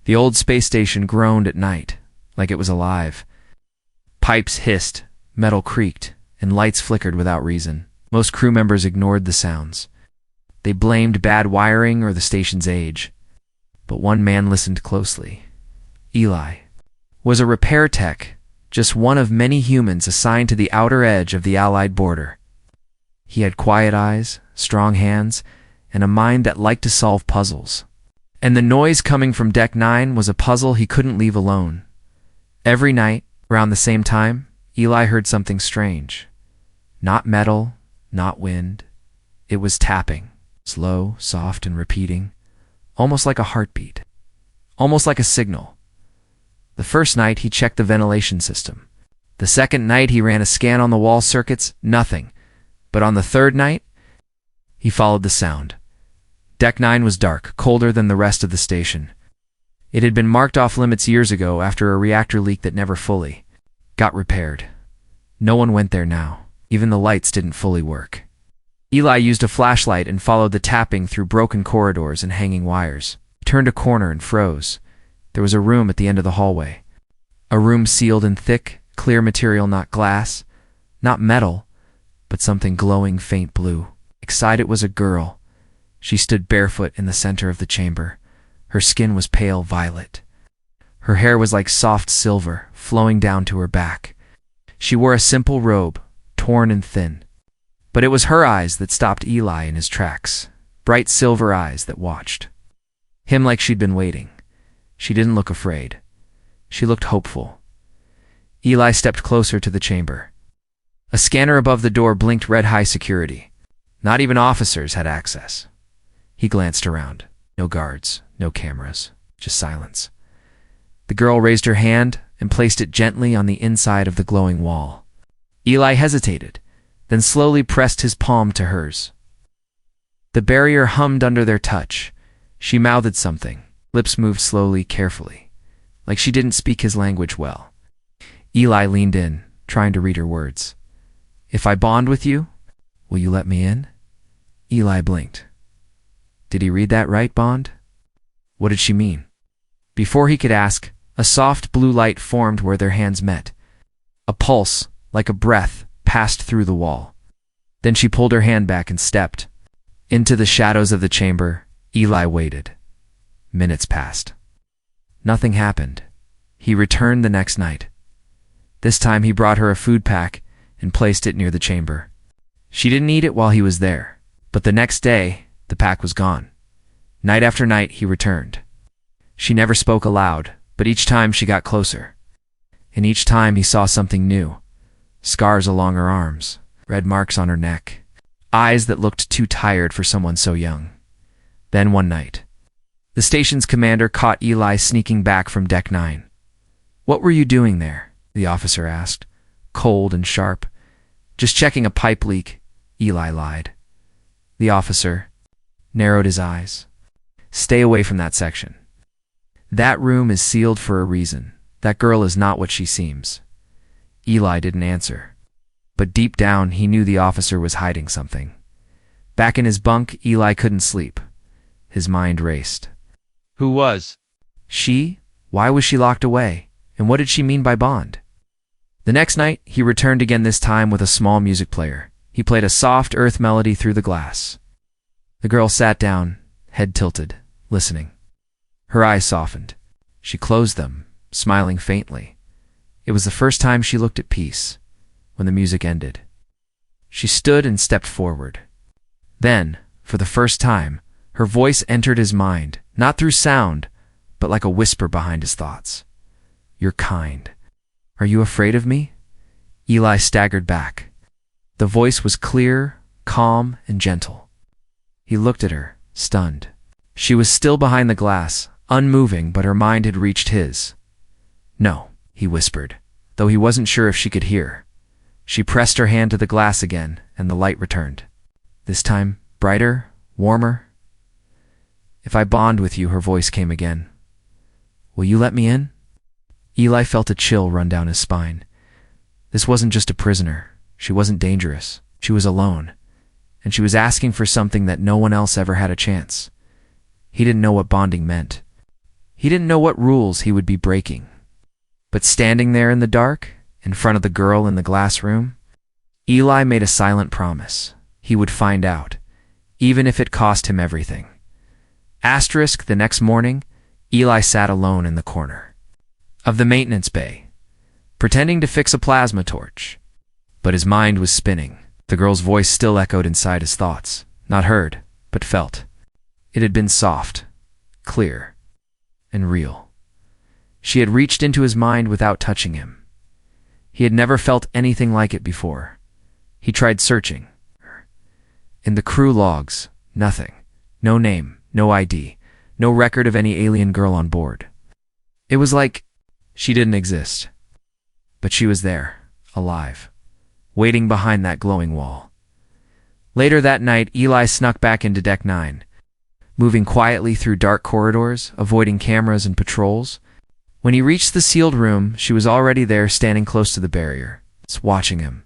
The old space station groaned at night, like it was alive. Pipes hissed, metal creaked, and lights flickered without reason. Most crew members ignored the sounds. They blamed bad wiring or the station's age. But one man listened closely. Eli was a repair tech, just one of many humans assigned to the outer edge of the Allied border. He had quiet eyes, strong hands, and a mind that liked to solve puzzles. And the noise coming from Deck 9 was a puzzle he couldn't leave alone. Every night, around the same time, Eli heard something strange. Not metal, not wind. It was tapping, slow, soft, and repeating, almost like a heartbeat, almost like a signal. The first night, he checked the ventilation system. The second night, he ran a scan on the wall circuits, nothing. But on the third night, he followed the sound. Deck 9 was dark, colder than the rest of the station. It had been marked off limits years ago after a reactor leak that never fully got repaired. No one went there now. Even the lights didn't fully work. Eli used a flashlight and followed the tapping through broken corridors and hanging wires. He turned a corner and froze. There was a room at the end of the hallway. A room sealed in thick, clear material, not glass, not metal, but something glowing faint blue. Inside it was a girl. She stood barefoot in the center of the chamber. Her skin was pale violet. Her hair was like soft silver, flowing down to her back. She wore a simple robe, torn and thin. But it was her eyes that stopped Eli in his tracks, bright silver eyes that watched him like she'd been waiting. She didn't look afraid. She looked hopeful. Eli stepped closer to the chamber. A scanner above the door blinked red high security. Not even officers had access. He glanced around. No guards, no cameras, just silence. The girl raised her hand and placed it gently on the inside of the glowing wall. Eli hesitated, then slowly pressed his palm to hers. The barrier hummed under their touch. She mouthed something. Lips moved slowly, carefully, like she didn't speak his language well. Eli leaned in, trying to read her words. "If I bond with you, will you let me in?" Eli blinked. Did he read that right, bond? What did she mean? Before he could ask, a soft blue light formed where their hands met. A pulse, like a breath, passed through the wall. Then she pulled her hand back and stepped. Into the shadows of the chamber, Eli waited. Minutes passed. Nothing happened. He returned the next night. This time he brought her a food pack and placed it near the chamber. She didn't eat it while he was there, but the next day, the pack was gone. Night after night, he returned. She never spoke aloud, but each time she got closer. And each time he saw something new. Scars along her arms, red marks on her neck, eyes that looked too tired for someone so young. Then one night, the station's commander caught Eli sneaking back from Deck 9. "What were you doing there?" the officer asked, cold and sharp. "Just checking a pipe leak," Eli lied. The officer narrowed his eyes. "Stay away from that section. That room is sealed for a reason. That girl is not what she seems." Eli didn't answer, but deep down he knew the officer was hiding something. Back in his bunk, Eli couldn't sleep. His mind raced. Who was she? Why was she locked away? And what did she mean by bond? The next night, he returned again, this time with a small music player. He played a soft earth melody through the glass. The girl sat down, head tilted, listening. Her eyes softened. She closed them, smiling faintly. It was the first time she looked at peace. When the music ended, she stood and stepped forward. Then, for the first time, her voice entered his mind, not through sound, but like a whisper behind his thoughts. "You're kind. Are you afraid of me?" Eli staggered back. The voice was clear, calm, and gentle. He looked at her, stunned. She was still behind the glass, unmoving, but her mind had reached his. "No," he whispered, though he wasn't sure if she could hear. She pressed her hand to the glass again, and the light returned. This time, brighter, warmer. "If I bond with you," her voice came again. "Will you let me in?" Eli felt a chill run down his spine. This wasn't just a prisoner. She wasn't dangerous. She was alone. And she was asking for something that no one else ever had a chance. He didn't know what bonding meant. He didn't know what rules he would be breaking. But standing there in the dark, in front of the girl in the glass room, Eli made a silent promise. He would find out, even if it cost him everything. The next morning, Eli sat alone in the corner of the maintenance bay, pretending to fix a plasma torch. But his mind was spinning. The girl's voice still echoed inside his thoughts, not heard, but felt. It had been soft, clear, and real. She had reached into his mind without touching him. He had never felt anything like it before. He tried searching. In the crew logs, nothing. No name, no ID, no record of any alien girl on board. It was like she didn't exist. But she was there, alive, waiting behind that glowing wall. Later that night, Eli snuck back into Deck 9, moving quietly through dark corridors, avoiding cameras and patrols. When he reached the sealed room, she was already there, standing close to the barrier, watching him.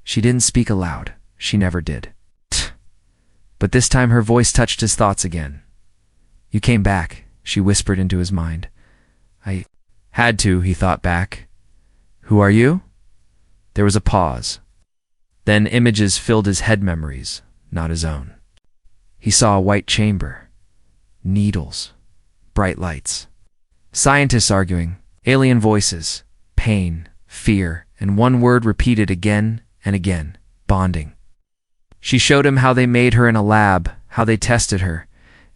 She didn't speak aloud. She never did. But this time her voice touched his thoughts again. "You came back," she whispered into his mind. "I had to," he thought back. "Who are you?" There was a pause. Then images filled his head, memories, not his own. He saw a white chamber, needles, bright lights, scientists arguing, alien voices, pain, fear, and one word repeated again and again: bonding. She showed him how they made her in a lab, how they tested her,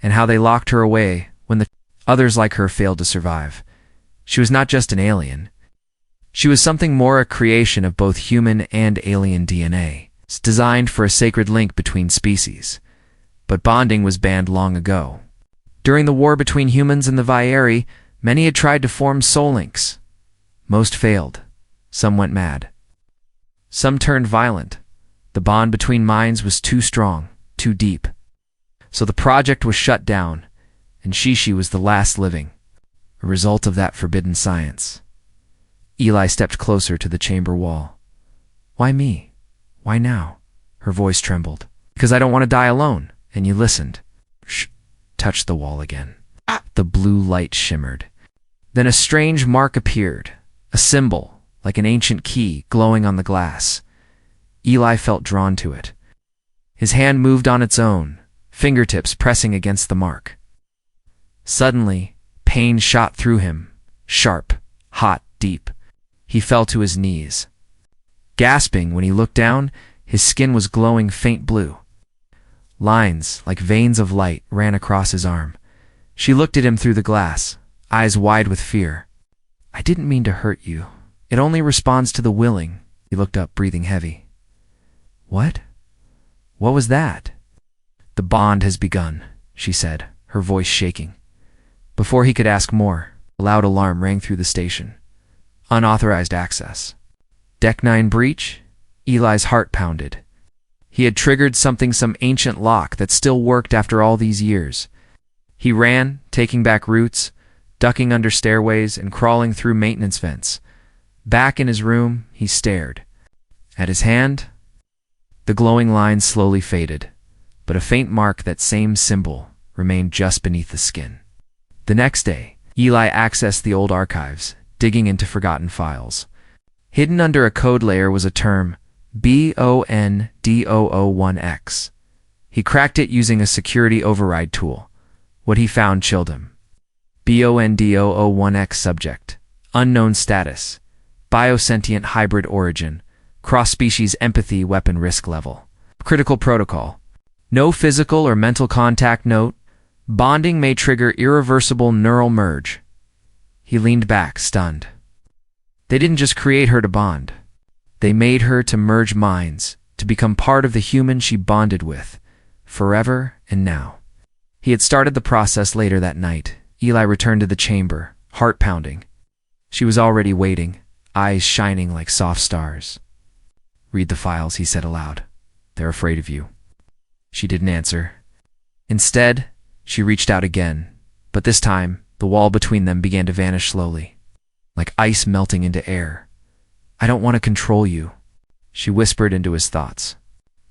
and how they locked her away when the others like her failed to survive. She was not just an alien. She was something more, a creation of both human and alien DNA. It's designed for a sacred link between species. But bonding was banned long ago. During the war between humans and the Vieri, many had tried to form soul links. Most failed. Some went mad. Some turned violent. The bond between minds was too strong, too deep. So the project was shut down, and Shishi was the last living, a result of that forbidden science. Eli stepped closer to the chamber wall. "Why me? Why now?" Her voice trembled. "Because I don't want to die alone." And you listened. Shh. Touched the wall again. The blue light shimmered. Then a strange mark appeared, a symbol, like an ancient key, glowing on the glass. Eli felt drawn to it. His hand moved on its own, fingertips pressing against the mark. Suddenly, pain shot through him, sharp, hot, deep. He fell to his knees. Gasping when he looked down, his skin was glowing faint blue. Lines, like veins of light, ran across his arm. She looked at him through the glass, eyes wide with fear. "I didn't mean to hurt you. It only responds to the willing." He looked up, breathing heavy. "What? What was that?" "The bond has begun," she said, her voice shaking. Before he could ask more, a loud alarm rang through the station. Unauthorized access. Deck 9 breach? Eli's heart pounded. He had triggered some ancient lock that still worked after all these years. He ran, taking back routes, ducking under stairways and crawling through maintenance vents. Back in his room, he stared. At his hand, the glowing lines slowly faded, but a faint mark, that same symbol, remained just beneath the skin. The next day, Eli accessed the old archives, digging into forgotten files. Hidden under a code layer was a term, BONDOO1X. He cracked it using a security override tool. What he found chilled him. BONDOO1X subject. Unknown status. Biosentient hybrid origin. Cross-species empathy weapon risk level. Critical protocol. No physical or mental contact. Note. Bonding may trigger irreversible neural merge. He leaned back, stunned. They didn't just create her to bond. They made her to merge minds, to become part of the human she bonded with, forever and now. He had started the process later that night. Eli returned to the chamber, heart pounding. She was already waiting, eyes shining like soft stars. "Read the files," he said aloud. "They're afraid of you." She didn't answer. Instead, she reached out again, but this time, the wall between them began to vanish slowly, like ice melting into air. "I don't want to control you," she whispered into his thoughts.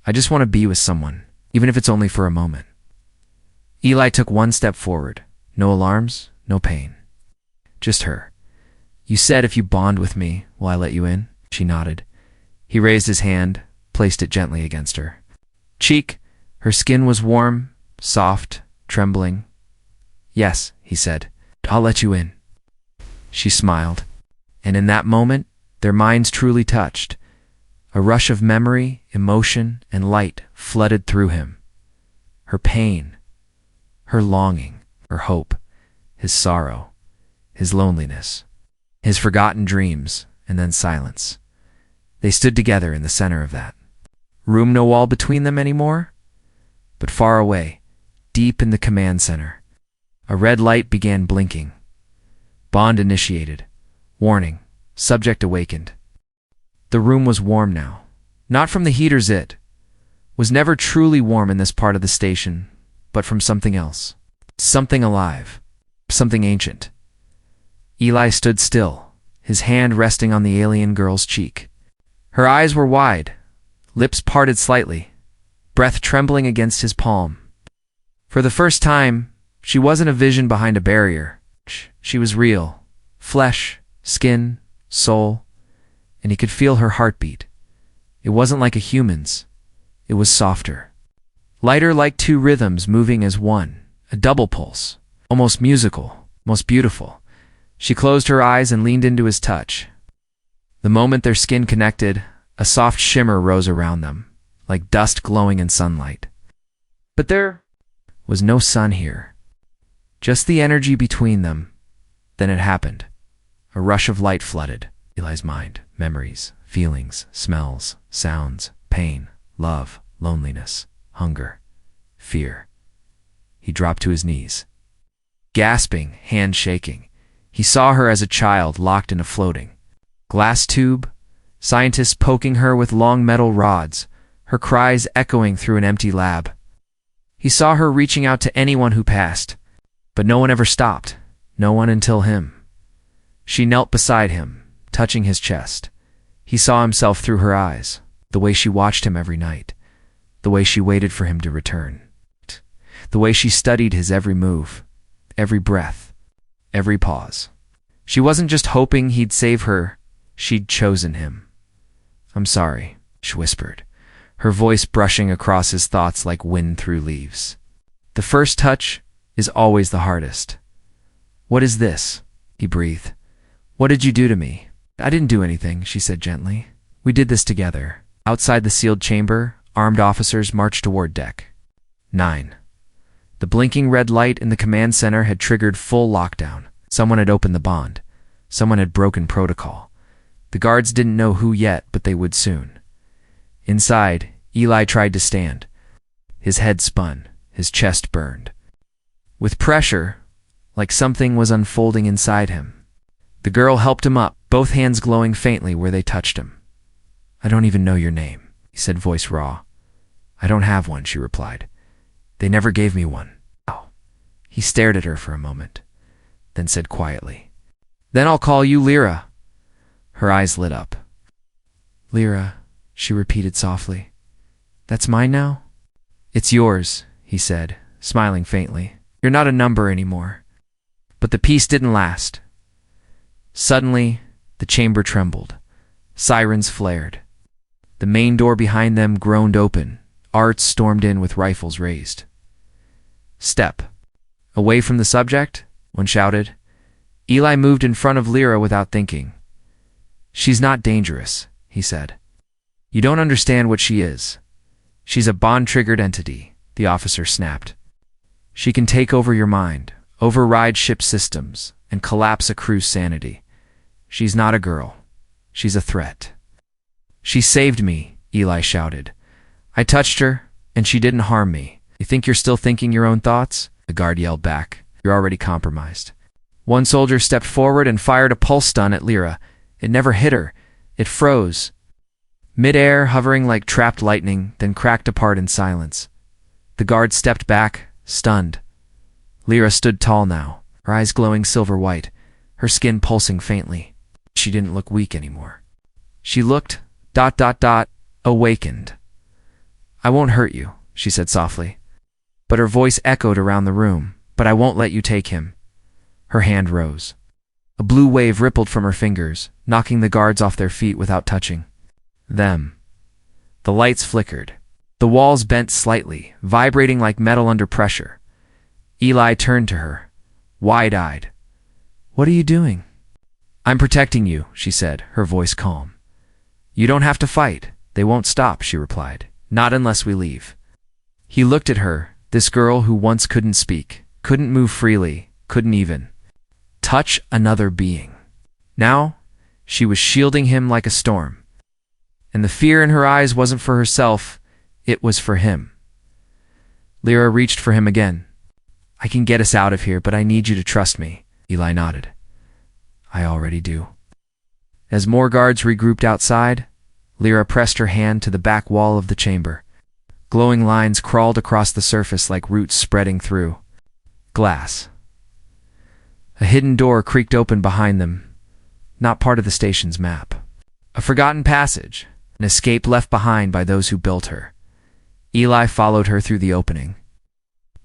"I just want to be with someone, even if it's only for a moment." Eli took one step forward. No alarms, no pain. Just her. You said if you bond with me, will I let you in? She nodded. He raised his hand, placed it gently against her cheek. Her skin was warm, soft, trembling. Yes, he said. I'll let you in. She smiled, and in that moment, their minds truly touched. A rush of memory, emotion, and light flooded through him. Her pain, her longing, her hope, his sorrow, his loneliness, his forgotten dreams, and then silence. They stood together in the center of that room, no wall between them anymore, but far away, deep in the command center. A red light began blinking. Bond initiated. Warning. Subject awakened. The room was warm now. Not from the heaters. It was never truly warm in this part of the station, but from something else. Something alive. Something ancient. Eli stood still, his hand resting on the alien girl's cheek. Her eyes were wide, lips parted slightly, breath trembling against his palm. For the first time, she wasn't a vision behind a barrier. She was real. Flesh, skin, soul, and he could feel her heartbeat. It wasn't like a human's. It was softer. Lighter, like two rhythms moving as one, a double pulse, almost musical, most beautiful. She closed her eyes and leaned into his touch. The moment their skin connected, a soft shimmer rose around them, like dust glowing in sunlight. But there was no sun here, just the energy between them. Then it happened. A rush of light flooded Eli's mind. Memories, feelings, smells, sounds, pain, love, loneliness, hunger, fear. He dropped to his knees. Gasping, hand shaking, he saw her as a child locked in a floating glass tube, scientists poking her with long metal rods, her cries echoing through an empty lab. He saw her reaching out to anyone who passed, but no one ever stopped, no one until him. She knelt beside him, touching his chest. He saw himself through her eyes, the way she watched him every night, the way she waited for him to return, the way she studied his every move, every breath, every pause. She wasn't just hoping he'd save her, she'd chosen him. I'm sorry, she whispered, her voice brushing across his thoughts like wind through leaves. The first touch is always the hardest. What is this? He breathed. What did you do to me? I didn't do anything, she said gently. We did this together. Outside the sealed chamber, armed officers marched toward deck 9. The blinking red light in the command center had triggered full lockdown. Someone had opened the bond. Someone had broken protocol. The guards didn't know who yet, but they would soon. Inside, Eli tried to stand. His head spun, his chest burned. With pressure, like something was unfolding inside him. The girl helped him up, both hands glowing faintly where they touched him. I don't even know your name, he said, voice raw. I don't have one, she replied. They never gave me one. Oh. He stared at her for a moment, then said quietly, Then I'll call you Lyra. Her eyes lit up. Lyra, she repeated softly. That's mine now? It's yours, he said, smiling faintly. You're not a number anymore. But the peace didn't last. Suddenly, the chamber trembled. Sirens flared. The main door behind them groaned open. Arts stormed in with rifles raised. Step. Away from the subject, one shouted. Eli moved in front of Lyra without thinking. She's not dangerous, he said. You don't understand what she is. She's a bond-triggered entity, the officer snapped. She can take over your mind, override ship systems, and collapse a crew's sanity. She's not a girl. She's a threat. She saved me, Eli shouted. I touched her, and she didn't harm me. You think you're still thinking your own thoughts? The guard yelled back. You're already compromised. One soldier stepped forward and fired a pulse stun at Lyra. It never hit her. It froze. Mid-air, hovering like trapped lightning, then cracked apart in silence. The guard stepped back, stunned. Lyra stood tall now, her eyes glowing silver white, her skin pulsing faintly. She didn't look weak anymore. She looked, awakened. I won't hurt you, she said softly. But her voice echoed around the room. But I won't let you take him. Her hand rose. A blue wave rippled from her fingers, knocking the guards off their feet without touching them. The lights flickered. The walls bent slightly, vibrating like metal under pressure. Eli turned to her, wide-eyed. "What are you doing?" "I'm protecting you," she said, her voice calm. "You don't have to fight. They won't stop," she replied. "Not unless we leave." He looked at her, this girl who once couldn't speak, couldn't move freely, couldn't even touch another being. Now, she was shielding him like a storm. And the fear in her eyes wasn't for herself, it was for him. Lyra reached for him again. "I can get us out of here, but I need you to trust me." Eli nodded. "I already do." As more guards regrouped outside, Lyra pressed her hand to the back wall of the chamber. Glowing lines crawled across the surface like roots spreading through glass. A hidden door creaked open behind them, not part of the station's map. A forgotten passage, an escape left behind by those who built her. Eli followed her through the opening.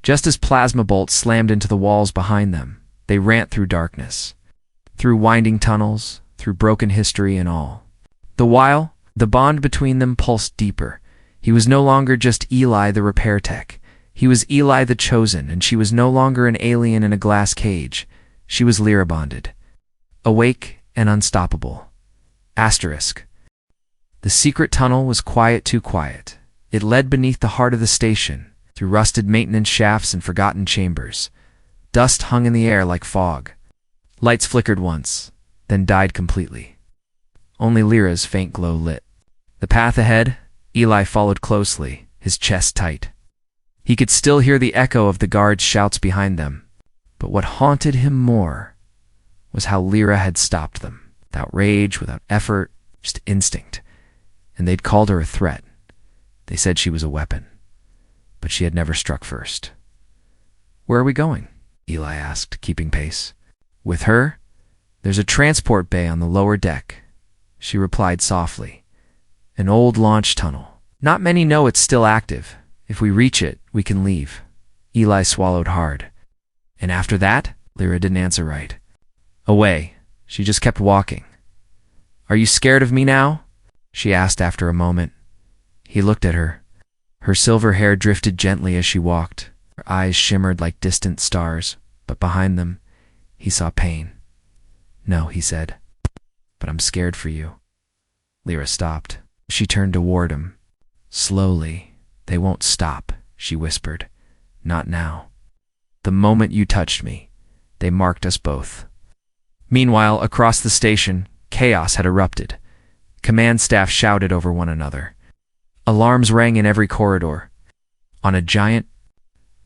Just as plasma bolts slammed into the walls behind them, they ran through darkness, through winding tunnels, through broken history and all. The while, the bond between them pulsed deeper. He was no longer just Eli the repair tech. He was Eli the chosen, and she was no longer an alien in a glass cage. She was Lyra bonded, awake and unstoppable. Asterisk. The secret tunnel was quiet, too quiet. It led beneath the heart of the station, through rusted maintenance shafts and forgotten chambers. Dust hung in the air like fog. Lights flickered once, then died completely. Only Lyra's faint glow lit. The path ahead, Eli followed closely, his chest tight. He could still hear the echo of the guards' shouts behind them. But what haunted him more was how Lyra had stopped them, without rage, without effort, just instinct. And they'd called her a threat. They said she was a weapon. But she had never struck first. "Where are we going?" Eli asked, keeping pace. "With her? There's a transport bay on the lower deck," she replied softly. "An old launch tunnel. Not many know it's still active. If we reach it, we can leave." Eli swallowed hard. "And after that?" Lyra didn't answer right. "Away." She just kept walking. "Are you scared of me now?" she asked after a moment. He looked at her. Her silver hair drifted gently as she walked. Her eyes shimmered like distant stars, but behind them, he saw pain. "No," he said, "but I'm scared for you." Lyra stopped. She turned toward him. Slowly. "They won't stop," she whispered. "Not now. The moment you touched me, they marked us both." Meanwhile, across the station, chaos had erupted. Command staff shouted over one another. Alarms rang in every corridor. On a giant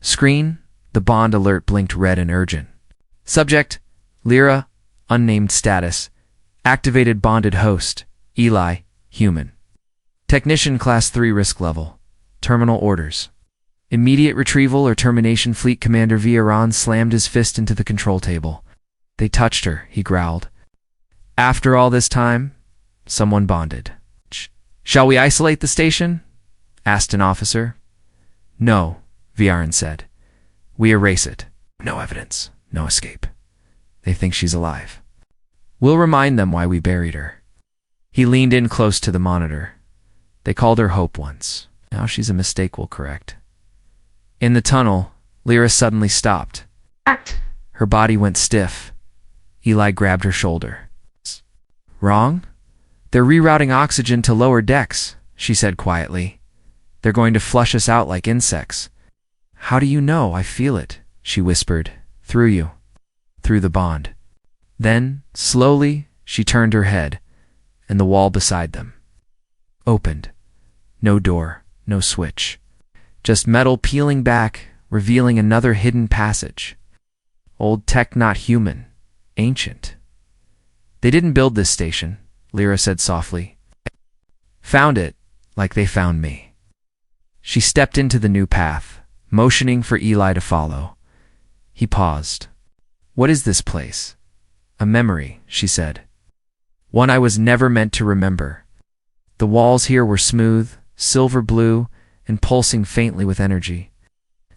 screen, the bond alert blinked red and urgent. "Subject, Lyra, unnamed status. Activated bonded host, Eli, human. Technician class 3 risk level. Terminal orders. Immediate retrieval or termination." Fleet Commander Viaran slammed his fist into the control table. "They touched her," he growled. "After all this time, someone bonded." "Shall we isolate the station?" asked an officer. "No," Viaran said. "We erase it. No evidence, no escape. They think she's alive. We'll remind them why we buried her." He leaned in close to the monitor. "They called her Hope once. Now she's a mistake we'll correct." In the tunnel, Lyra suddenly stopped. Her body went stiff. Eli grabbed her shoulder. "Wrong? They're rerouting oxygen to lower decks," she said quietly. "They're going to flush us out like insects." "How do you know? I feel it," she whispered. "Through you. Through the bond." Then, slowly, she turned her head, and the wall beside them opened. No door, no switch. Just metal peeling back, revealing another hidden passage. Old tech, not human. Ancient. "They didn't build this station," Lyra said softly. "Found it, like they found me." She stepped into the new path, motioning for Eli to follow. He paused. "What is this place?" "A memory," she said. "One I was never meant to remember." The walls here were smooth, silver blue, and pulsing faintly with energy.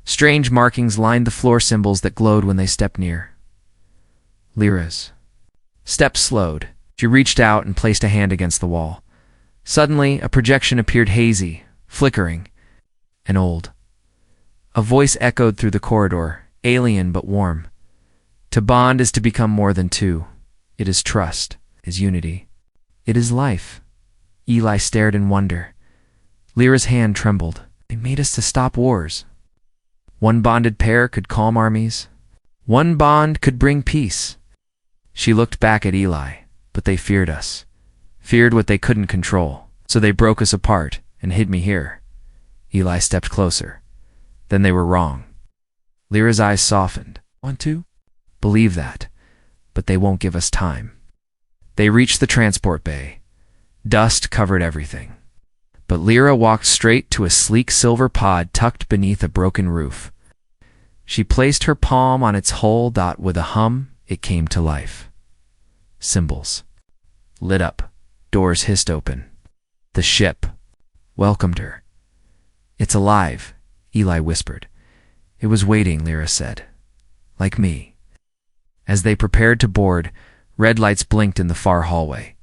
Strange markings lined the floor, symbols that glowed when they stepped near. Lyra's steps slowed. She reached out and placed a hand against the wall. Suddenly, a projection appeared hazy, flickering, and old. A voice echoed through the corridor, alien but warm. To bond is to become more than two. It is trust, is unity. It is life. Eli stared in wonder. Lyra's hand trembled. They made us to stop wars. One bonded pair could calm armies. One bond could bring peace. She looked back at Eli, but they feared us. Feared what they couldn't control. So they broke us apart and hid me here. Eli stepped closer. Then they were wrong. Lyra's eyes softened. Want to? Believe that. But they won't give us time. They reached the transport bay. Dust covered everything. But Lyra walked straight to a sleek silver pod tucked beneath a broken roof. She placed her palm on its hull. With a hum, it came to life. Symbols. Lit up. Doors hissed open. The ship welcomed her. It's alive, Eli whispered. It was waiting, Lyra said. Like me. As they prepared to board, red lights blinked in the far hallway.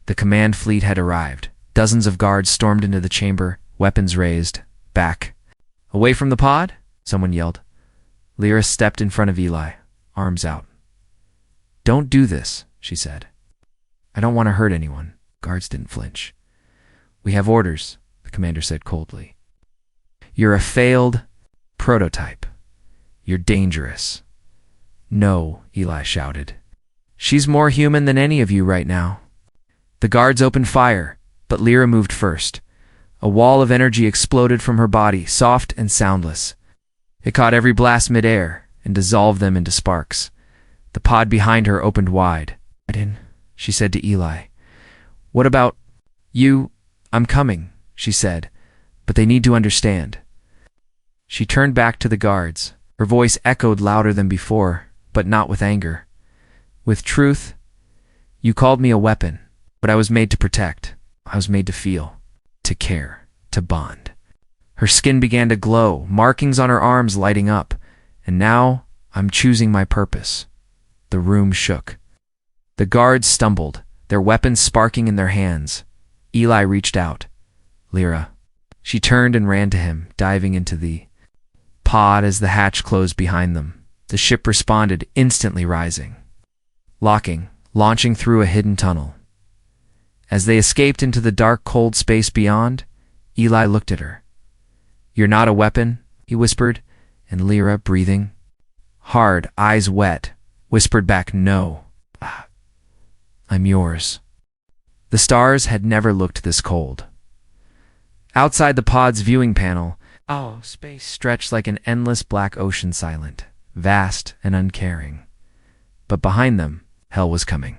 The command fleet had arrived. Dozens of guards stormed into the chamber, weapons raised. Back. Away from the pod? Someone yelled. Lyra stepped in front of Eli, arms out. Don't do this, she said. I don't want to hurt anyone. Guards didn't flinch. We have orders, the commander said coldly. You're a failed prototype. You're dangerous. No, Eli shouted. She's more human than any of you right now. The guards opened fire, but Lyra moved first. A wall of energy exploded from her body, soft and soundless. It caught every blast midair and dissolved them into sparks. The pod behind her opened wide. She said to Eli. What about you? I'm coming, she said, but they need to understand. She turned back to the guards. Her voice echoed louder than before, but not with anger. With truth. You called me a weapon, but I was made to protect. I was made to feel, to care, to bond. Her skin began to glow, markings on her arms lighting up, and now I'm choosing my purpose. The room shook. The guards stumbled, their weapons sparking in their hands. Eli reached out. Lyra. She turned and ran to him, diving into the pod as the hatch closed behind them. The ship responded, instantly rising. Locking, launching through a hidden tunnel. As they escaped into the dark, cold space beyond, Eli looked at her. You're not a weapon, he whispered, and Lyra, breathing hard, eyes wet, whispered back, No. I'm yours. The stars had never looked this cold. Outside the pod's viewing panel, space stretched like an endless black ocean, silent, vast and uncaring. But behind them, hell was coming.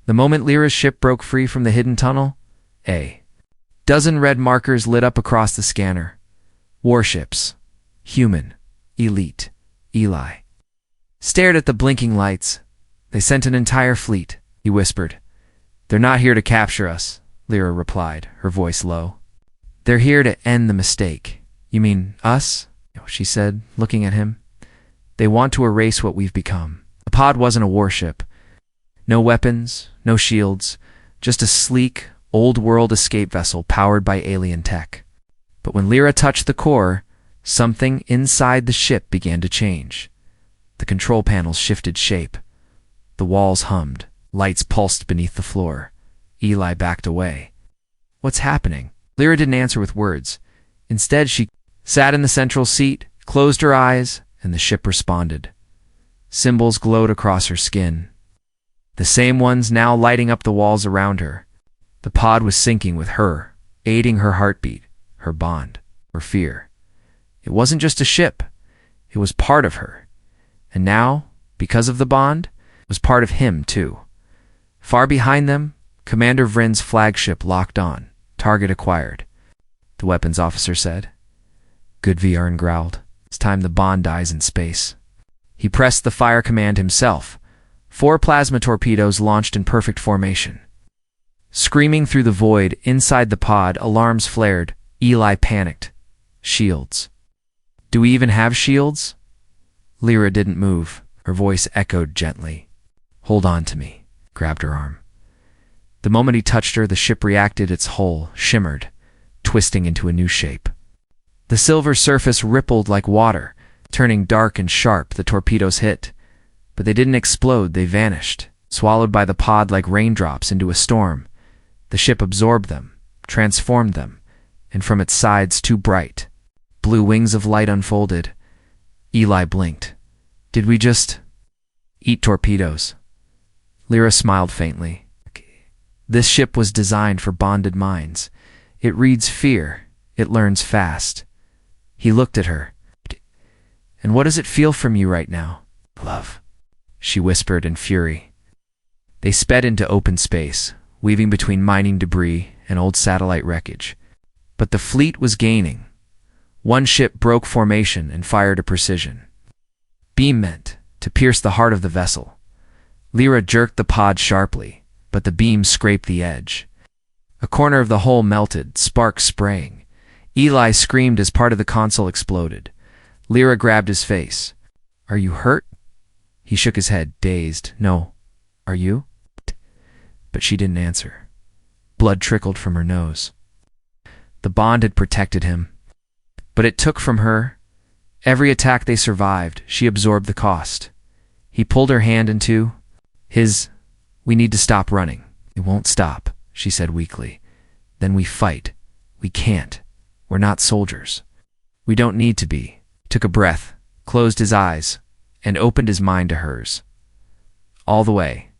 The moment Lyra's ship broke free from the hidden tunnel, a dozen red markers lit up across the scanner. Warships. Human. Elite. Eli. Stared at the blinking lights. They sent an entire fleet, he whispered. They're not here to capture us, Lyra replied, her voice low. They're here to end the mistake. You mean us? She said, looking at him. They want to erase what we've become. The pod wasn't a warship. No weapons, no shields, just a sleek, old-world escape vessel powered by alien tech. But when Lyra touched the core, something inside the ship began to change. The control panels shifted shape. The walls hummed. Lights pulsed beneath the floor. Eli backed away. What's happening? Lyra didn't answer with words. Instead, she sat in the central seat, closed her eyes, and the ship responded. Symbols glowed across her skin. The same ones now lighting up the walls around her. The pod was syncing with her, aiding her heartbeat, her bond, her fear. It wasn't just a ship. It was part of her. And now, because of the bond, it was part of him, too. Far behind them, Commander Vrin's flagship locked on, target acquired. The weapons officer said. Good, Viarn growled. It's time the bond dies in space. He pressed the fire command himself. 4 plasma torpedoes launched in perfect formation. Screaming through the void, inside the pod, alarms flared. Eli panicked. Shields. Do we even have shields? Lyra didn't move. Her voice echoed gently. Hold on to me, grabbed her arm. The moment he touched her, the ship reacted, its hull shimmered, twisting into a new shape. The silver surface rippled like water, turning dark and sharp. The torpedoes hit, but they didn't explode, they vanished, swallowed by the pod like raindrops into a storm. The ship absorbed them, transformed them, and from its sides two bright, blue wings of light unfolded. Eli blinked. Did we just eat torpedoes? Lyra smiled faintly. This ship was designed for bonded minds. It reads fear. It learns fast. He looked at her. And what does it feel from you right now? Love, she whispered in fury. They sped into open space, weaving between mining debris and old satellite wreckage. But the fleet was gaining. One ship broke formation and fired a precision beam meant to pierce the heart of the vessel. Lyra jerked the pod sharply, but the beam scraped the edge. A corner of the hull melted, sparks spraying. Eli screamed as part of the console exploded. Lyra grabbed his face. Are you hurt? He shook his head, dazed. No. Are you? But she didn't answer. Blood trickled from her nose. The bond had protected him, but it took from her. Every attack they survived, she absorbed the cost. He pulled her hand into his. We need to stop running. It won't stop, she said weakly. Then we fight. We can't. We're not soldiers. We don't need to be. Took a breath, closed his eyes, and opened his mind to hers. All the way.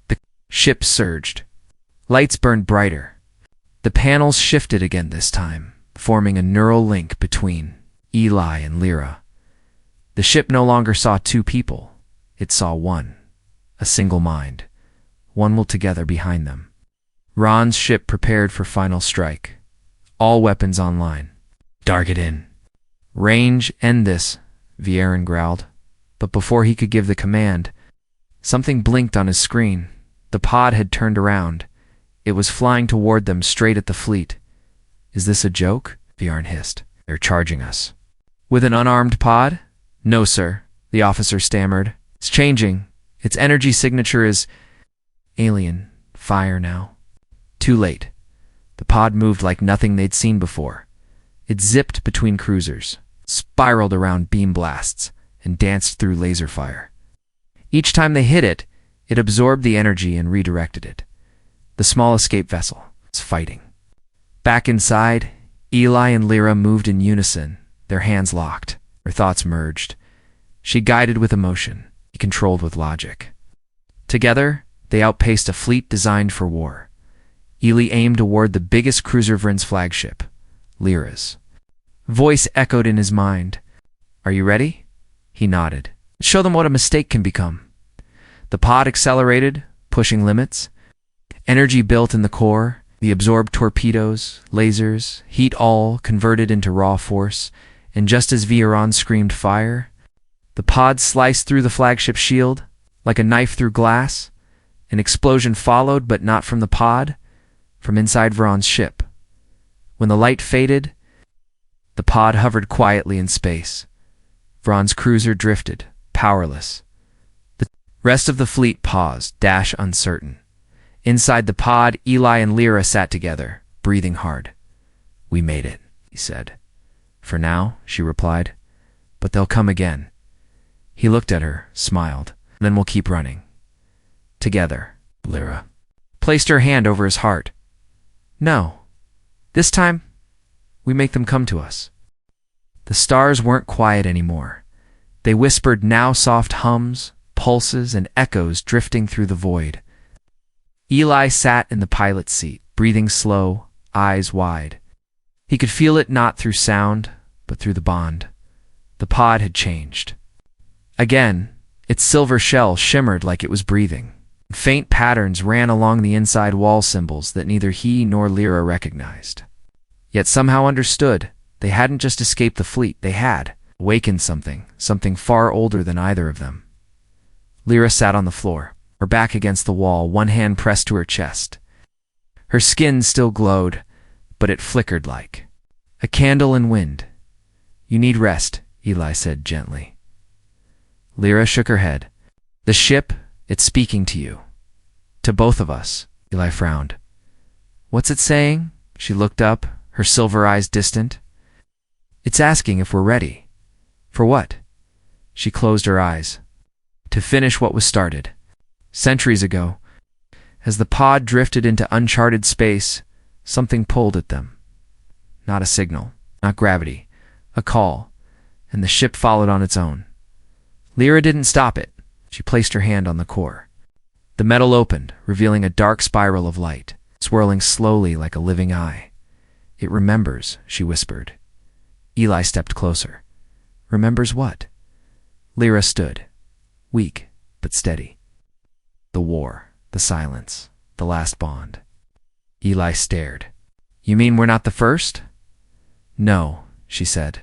The ship surged. Lights burned brighter. The panels shifted again this time, forming a neural link between Eli and Lyra. The ship no longer saw two people. It saw one. A single mind. One will together behind them. Ron's ship prepared for final strike. All weapons online. Target in. Range, end this, Viren growled. But before he could give the command, something blinked on his screen. The pod had turned around. It was flying toward them, straight at the fleet. Is this a joke? Viren hissed. They're charging us. With an unarmed pod? No, sir, the officer stammered. It's changing. Its energy signature is alien. Fire now. Too late. The pod moved like nothing they'd seen before. It zipped between cruisers, spiraled around beam blasts, and danced through laser fire. Each time they hit it, it absorbed the energy and redirected it. The small escape vessel was fighting. Back inside, Eli and Lyra moved in unison, their hands locked, their thoughts merged. She guided with emotion, he controlled with logic. Together, they outpaced a fleet designed for war. Eli aimed toward the biggest cruiser Vrin's flagship, Lyra's. Voice echoed in his mind. Are you ready? He nodded. Show them what a mistake can become. The pod accelerated, pushing limits. Energy built in the core, the absorbed torpedoes, lasers, heat all converted into raw force, and just as Viren screamed fire, the pod sliced through the flagship shield, like a knife through glass. An explosion followed, but not from the pod, from inside Vron's ship. When the light faded, the pod hovered quietly in space. Vron's cruiser drifted, powerless. The rest of the fleet paused, dash uncertain. Inside the pod, Eli and Lyra sat together, breathing hard. We made it, he said. For now, she replied. But they'll come again. He looked at her, smiled. Then we'll keep running. Together, Lyra placed her hand over his heart. No. This time, we make them come to us. The stars weren't quiet anymore. They whispered now soft hums, pulses, and echoes drifting through the void. Eli sat in the pilot's seat, breathing slow, eyes wide. He could feel it not through sound, but through the bond. The pod had changed. Again, its silver shell shimmered like it was breathing. Faint patterns ran along the inside wall symbols that neither he nor Lyra recognized. Yet somehow understood, they hadn't just escaped the fleet, they had awakened something far older than either of them. Lyra sat on the floor, her back against the wall, one hand pressed to her chest. Her skin still glowed, but it flickered like a candle in wind. You need rest, Eli said gently. Lyra shook her head. The ship, It's speaking to you. To both of us. Eli frowned. What's it saying? She looked up, her silver eyes distant. It's asking if we're ready. For what? She closed her eyes. To finish what was started. Centuries ago, as the pod drifted into uncharted space, something pulled at them. Not a signal, not gravity, a call, and the ship followed on its own. Lyra didn't stop it. She placed her hand on the core. The metal opened, revealing a dark spiral of light, swirling slowly like a living eye. It remembers, she whispered. Eli stepped closer. Remembers what? Lyra stood, weak but steady. The war, the silence, the last bond. Eli stared. You mean we're not the first? No, she said.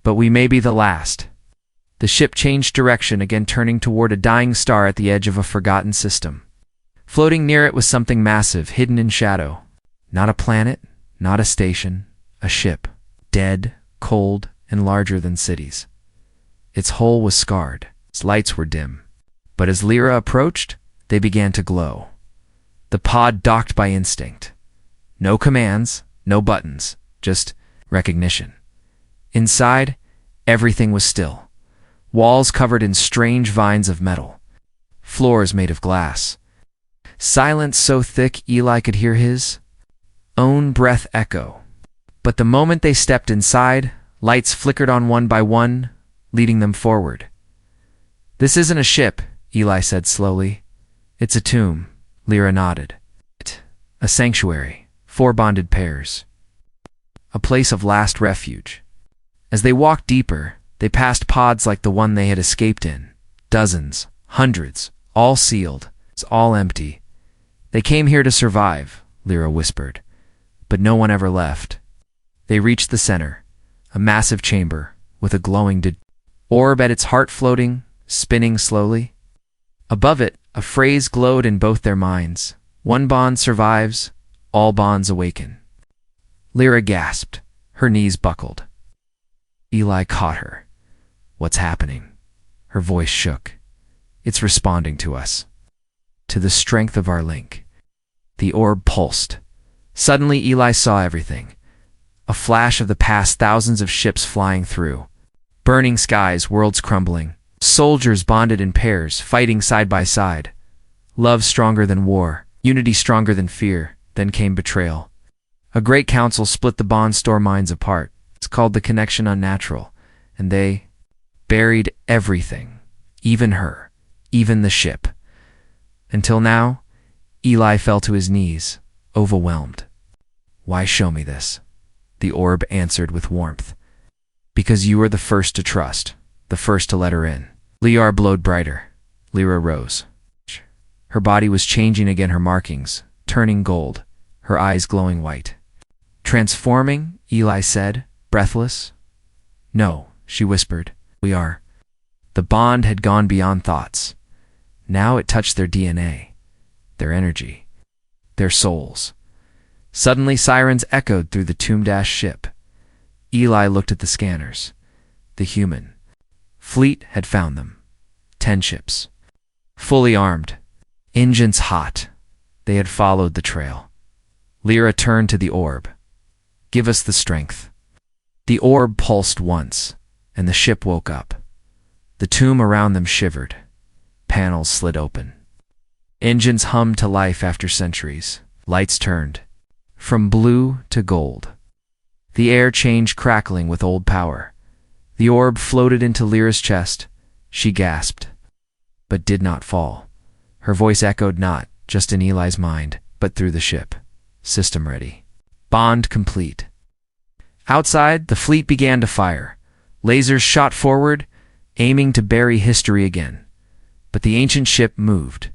But we may be the last. The ship changed direction, again turning toward a dying star at the edge of a forgotten system. Floating near it was something massive, hidden in shadow. Not a planet, not a station, a ship, dead, cold, and larger than cities. Its hull was scarred, its lights were dim. But as Lyra approached, they began to glow. The pod docked by instinct. No commands, no buttons, just recognition. Inside, everything was still. Walls covered in strange vines of metal. Floors made of glass. Silence so thick Eli could hear his own breath echo. But the moment they stepped inside, lights flickered on one by one, leading them forward. This isn't a ship, Eli said slowly. It's a tomb, Lyra nodded. A sanctuary, 4 bonded pairs. A place of last refuge. As they walked deeper, they passed pods like the one they had escaped in. Dozens, hundreds, all sealed, all empty. They came here to survive, Lyra whispered, but no one ever left. They reached the center, a massive chamber with a glowing orb at its heart floating, spinning slowly. Above it, a phrase glowed in both their minds. One bond survives, all bonds awaken. Lyra gasped, her knees buckled. Eli caught her. What's happening? Her voice shook. It's responding to us. To the strength of our link. The orb pulsed. Suddenly Eli saw everything. A flash of the past, thousands of ships flying through. Burning skies, worlds crumbling. Soldiers bonded in pairs, fighting side by side. Love stronger than war, unity stronger than fear. Then came betrayal. A great council split the bond store minds apart. It's called the connection unnatural. And they buried everything, even her, even the ship. Until now, Eli fell to his knees, overwhelmed. Why show me this? The orb answered with warmth. Because you were the first to trust, the first to let her in. Liar glowed brighter. Lyra rose. Her body was changing again, her markings, turning gold, her eyes glowing white. Transforming, Eli said, breathless. No, she whispered. We are. The bond had gone beyond thoughts. Now it touched their DNA, their energy, their souls. Suddenly sirens echoed through the tomb-dashed ship. Eli looked at the scanners. The human fleet had found them. 10 ships. Fully armed. Engines hot. They had followed the trail. Lyra turned to the orb. Give us the strength. The orb pulsed once, and the ship woke up. The tomb around them shivered. Panels slid open. Engines hummed to life after centuries. Lights turned. From blue to gold. The air changed, crackling with old power. The orb floated into Lyra's chest. She gasped, but did not fall. Her voice echoed not just in Eli's mind, but through the ship. System ready. Bond complete. Outside, the fleet began to fire. Lasers shot forward, aiming to bury history again. But the ancient ship moved.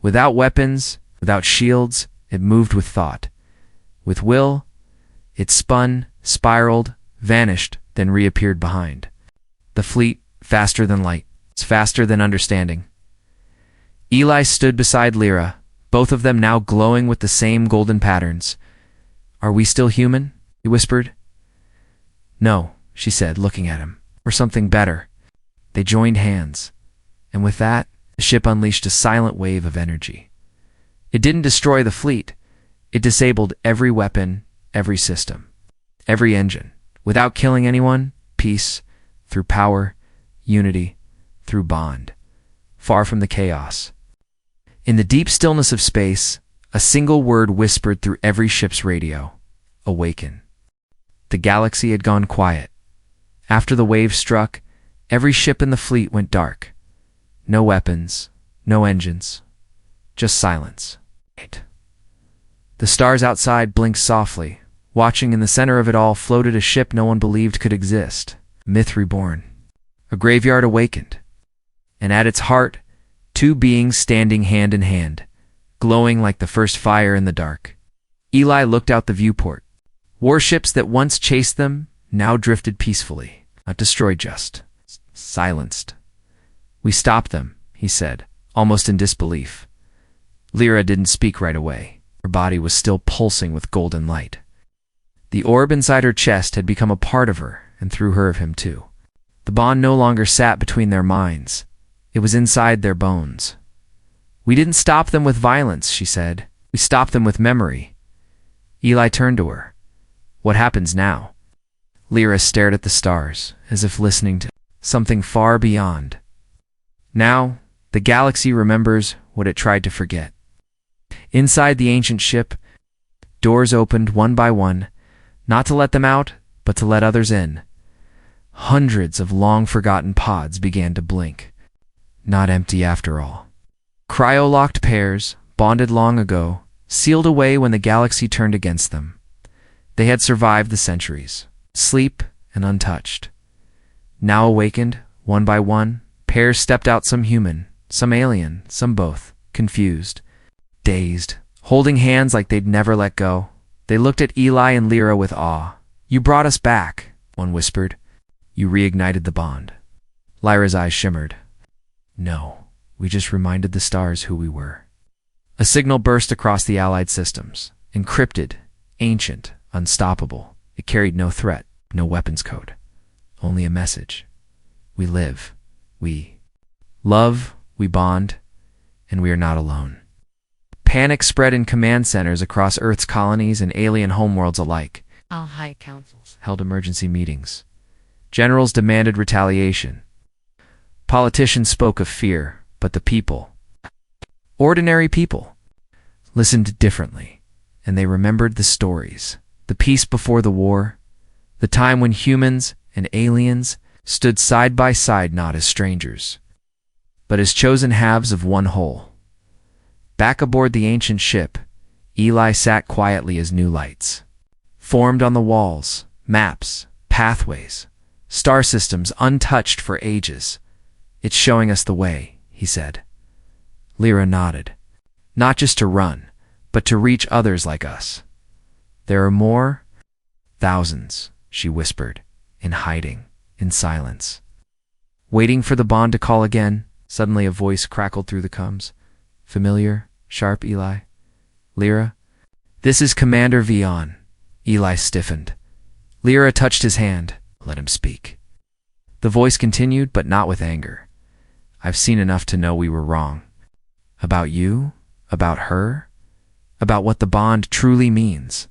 Without weapons, without shields, it moved with thought. With will, it spun, spiraled, vanished, then reappeared behind. The fleet, faster than light, faster than understanding. Eli stood beside Lyra, both of them now glowing with the same golden patterns. Are we still human? He whispered. No, she said, looking at him. Or something better. They joined hands. And with that, The ship unleashed a silent wave of energy. It didn't destroy the fleet. It disabled every weapon, every system, every engine. Without killing anyone, peace, through power, unity, through bond, far from the chaos. In the deep stillness of space, a single word whispered through every ship's radio: awaken. The galaxy had gone quiet. After the wave struck, every ship in the fleet went dark. No weapons, no engines, just silence. The stars outside blinked softly. Watching in the center of it all floated a ship no one believed could exist. Myth reborn. A graveyard awakened. And at its heart, two beings standing hand in hand, glowing like the first fire in the dark. Eli looked out the viewport. Warships that once chased them now drifted peacefully, not destroyed, just silenced. "We stopped them," he said, almost in disbelief. Lyra didn't speak right away. Her body was still pulsing with golden light. The orb inside her chest had become a part of her, and through her of him too. The bond no longer sat between their minds. It was inside their bones. "We didn't stop them with violence," she said. "We stopped them with memory." Eli turned to her. "What happens now?" Lyra stared at the stars, as if listening to something far beyond. "Now, the galaxy remembers what it tried to forget." Inside the ancient ship, doors opened one by one, not to let them out, but to let others in. Hundreds of long-forgotten pods began to blink. Not empty after all. Cryo-locked pairs, bonded long ago, sealed away when the galaxy turned against them. They had survived the centuries, sleep and untouched. Now awakened, one by one, pairs stepped out, some human, some alien, some both, confused, dazed, holding hands like they'd never let go. They looked at Eli and Lyra with awe. "You brought us back," one whispered. "You reignited the bond." Lyra's eyes shimmered. "No, we just reminded the stars who we were." A signal burst across the Allied systems, encrypted, ancient, unstoppable. It carried no threat, no weapons code, only a message. We live, we love, we bond, and we are not alone. Panic spread in command centers across Earth's colonies and alien homeworlds alike. All high councils Held emergency meetings. Generals demanded retaliation. Politicians spoke of fear, but the people, ordinary people, listened differently, and they remembered the stories. The peace before the war, the time when humans and aliens stood side by side, not as strangers, but as chosen halves of one whole. Back aboard the ancient ship, Eli sat quietly as new lights formed on the walls, maps, pathways, star systems untouched for ages. "It's showing us the way," he said. Lyra nodded. "Not just to run, but to reach others like us." "There are more?" "Thousands," she whispered, in hiding, in silence. Waiting for the bond to call again, suddenly a voice crackled through the comms. "Familiar, sharp, Eli?" "Lyra?" "This is Commander Vion." Eli stiffened. Lyra touched his hand. "Let him speak." The voice continued, but not with anger. "I've seen enough to know we were wrong. About you, about her, about what the bond truly means."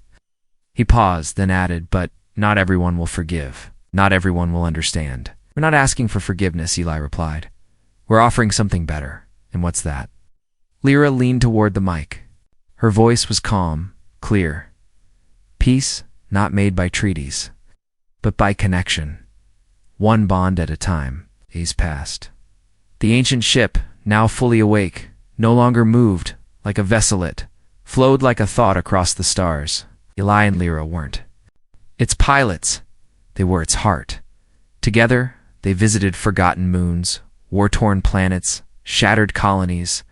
He paused, then added, "But not everyone will forgive. Not everyone will understand." "We're not asking for forgiveness," Eli replied. "We're offering something better." "And what's that?" Lyra leaned toward the mic. Her voice was calm, clear. "Peace, not made by treaties, but by connection. One bond at a time." Days passed. The ancient ship, now fully awake, no longer moved like a vesselet, flowed like a thought across the stars. Eli and Lyra weren't its pilots, they were its heart. Together, they visited forgotten moons, war-torn planets, shattered colonies.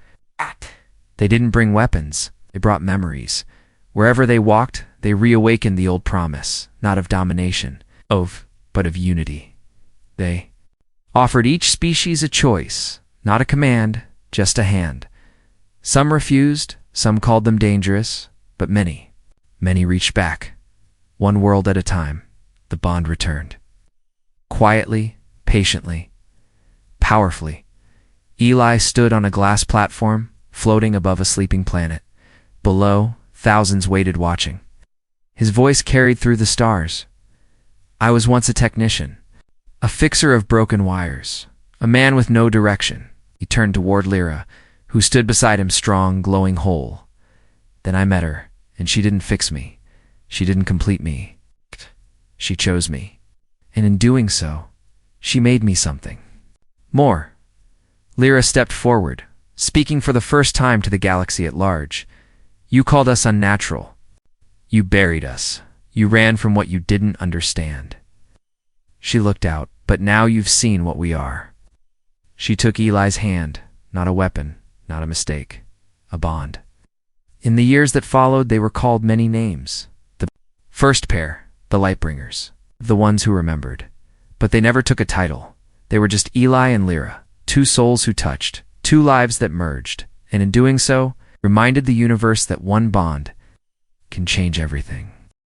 They didn't bring weapons, they brought memories. Wherever they walked, they reawakened the old promise, not of domination, but of unity. They offered each species a choice, not a command, just a hand. Some refused, some called them dangerous, but many reached back. One world at a time, the bond returned. Quietly, patiently, powerfully. Eli stood on a glass platform, floating above a sleeping planet. Below, thousands waited watching. His voice carried through the stars. I was once a technician, a fixer of broken wires, a man with no direction. He turned toward Lyra, who stood beside him, strong, glowing whole. Then I met her, and she didn't fix me. She didn't complete me. She chose me. And in doing so, she made me something more. Lyra stepped forward, speaking for the first time to the galaxy at large. You called us unnatural. You buried us. You ran from what you didn't understand. She looked out, but now you've seen what we are. She took Eli's hand, not a weapon, not a mistake, a bond. In the years that followed, they were called many names. The first pair, the Lightbringers, the ones who remembered. But they never took a title. They were just Eli and Lyra, two souls who touched, two lives that merged, and in doing so, reminded the universe that one bond can change everything.